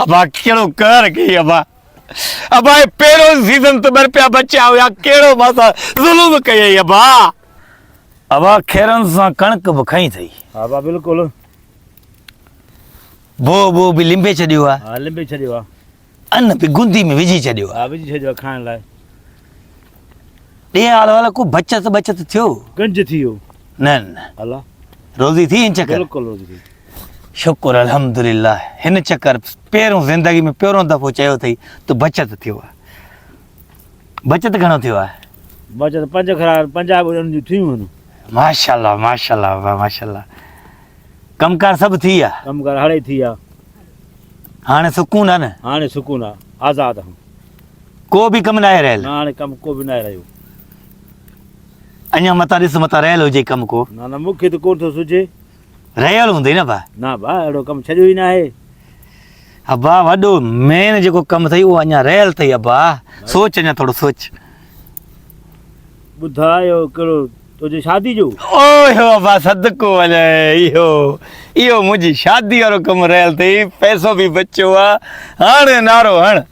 अबा केड़ो कर गई अबा पेरो सीजन तो बर पे बच्चा हुआ केड़ो मासा जुल्म कई अबा खेरन सा कणक बखाई थई। हाँ बा बिल्कुल। बो भी लिंबे छडियो आ। हाँ लिंबे छडियो आ। अन्न भी गुंदी में विझी छडियो। हाँ विझी छडियो खाण लाइ। डे आल वाला को बचत थियो गंज थियो न न अल्लाह रोजी थी इन चक्कर बिल्कुल रोजी थी। शुक्र अल्हम्दुलिल्लाह हिन चक्कर पेरों जिंदगी में पेरों दफो चयो थई तो बचत थियो आ। बचत घणो थियो आ? बचत 5 खरा 50 ॿोलियुनि जी थियूं आहिनि। माशाल्लाह माशाल्लाह वाह माशाल्लाह। कमकार सब थी आ? कमकार हाणे थी आ। हाणे सुकून आ न? हाणे सुकून आ आज़ाद हम। को भी कम न आहे रहियल? हाणे कम को बि न आहे रहियो। अञा मता ॾिस मता रहियल हुजे कम को? न न मूंखे त कोन थो सुझे। रहियल हूंदई न भा? न भा अहिड़ो कमु छॾियो ई न आहे। अबा वॾो मेन जेको कमु अथई उहो अञा रहियल अथई अबा। सोच अञा थोरो सोच। ॿुधायो कहिड़ो तुंहिंजी शादी जो? ओहो अबा सदको वञे इहो मुंहिंजी शादी वारो कमु रहियल अथई। पैसो बि बचियो आहे। हाणे नारो हण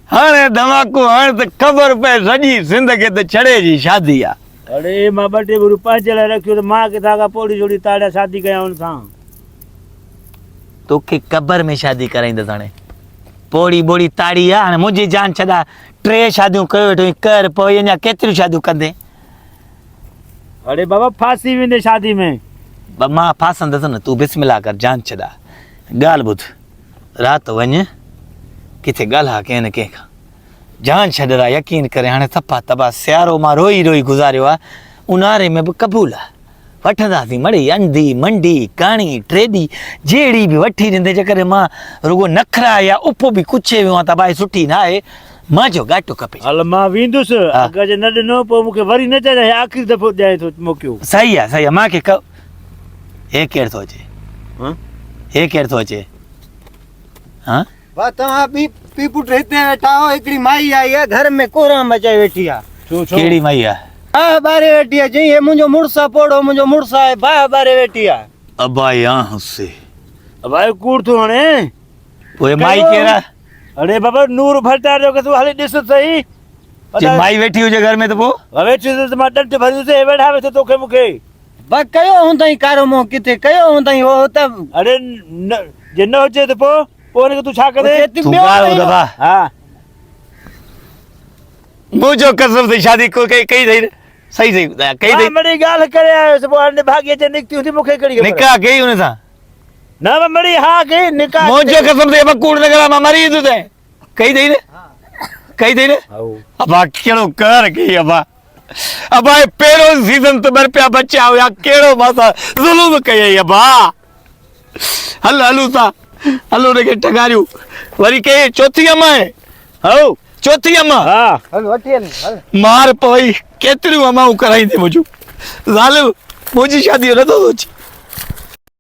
हाणे धमाको हण त ख़बर पए सॼी ज़िंदगी ते छड़े जी शादी आहे। अरे मां 2 टे रुपया पंहिंजे लाइ रखियो त मां किथां खां पोड़ी छोड़ी ताड़िया शादी कयां हुन सां। तोखे कबर में शादी कराईंदसि हाणे। पोड़ी बोड़ी ताड़ी आहे हाणे मुंहिंजी जान छॾा 3 शादियूं कयो वेठो कर पोइ अञा केतिरियूं शादियूं कंदे? अरे बाबा फांसी वेंदे शादी में। मां फासंदसि न तूं बिस्मिल्लाह कर जान छॾा। ॻाल्हि ॿुध राति वञ किथे ॻाल्हा कंहिं न कंहिं खां जान छॾरा यकीन करे हाणे सफ़ा तबाह सियारो मां रोई रोई गुज़ारियो आहे। ऊन्हारे में बि क़बूल आहे वठंदासीं मड़ी अंधी मंडी काणी ट्रेडी जहिड़ी बि वठी ॾींदे जेकॾहिं मां रुगो नखरा या उपो बि कुछे वियो आहे त भाई सुठी न आहे मुंहिंजो घाटो खपे। हल मां वेंदुसि अगरि जे न ॾिनो पोइ मूंखे वरी न चइजांइ आख़िरी दफ़ो ॾियां थो मोकिलियो। सही आहे मूंखे हे केरु थो अचे? हे केरु थो अचे? हाँ बा तव्हां पी पुट हिते वेठा हो। हिकिड़ी माई आई आहे घर में कोरा मचाए वेठी आहे। कहिड़ी माई आहे? भाउ ॿारे वेठी आहे। चई मुंहिंजो मुड़ुसु आहे पोड़ो मुंहिंजो मुड़ुसु आहे भाउ ॿारे वेठी आहे। अबा यहाँ से भाई कूड़ थो हाणे। पोइ माई केरु आहे? अरे बाबा नूर भट्टार जो तूं हली ॾिस सही। माई वेठी हुजे घर में त पोइ वेठी त मां ॾंड भरियुसि वेठा वेठो तोखे मूंखे। बा कयो हूंदई कारो मुंहुं किथे कयो हूंदई हो त। अरे जे न हुजे त पोइ हुनखे तूं छा करे? तूं ॻाल्हि ॿुध भा। हा मुंहिंजो कसम से शादी को कई अथई सही सही ॿुधाया कई अथई। मड़ी ॻाल्हि करे आयुसि पोइ हाणे भाग्य जे निकिती हूंदी मूंखे कहिड़ी ख़बर? निकाह कई हुन सां? न मड़ी हा कई निकाह। मुंहिंजो कसम से कूड़ न करा मां मरी वेंदुसि। कई अथई न कई अथई न? अबा केड़ो कर गई अबा पेरो सीजन तो बर पे बच्चा हुआ केड़ो मासा जुल्म कई अबा। हल हलू सा हलो ने के ठगारियो वरी के चौथी अम्मा है। हो चौथी अम्मा। हाँ हल वठी हल मार पई केतिरियूं अमाऊं कराईंदे मुंहिंजूं ज़ालिम मुंहिंजी शादी न थो सोचे।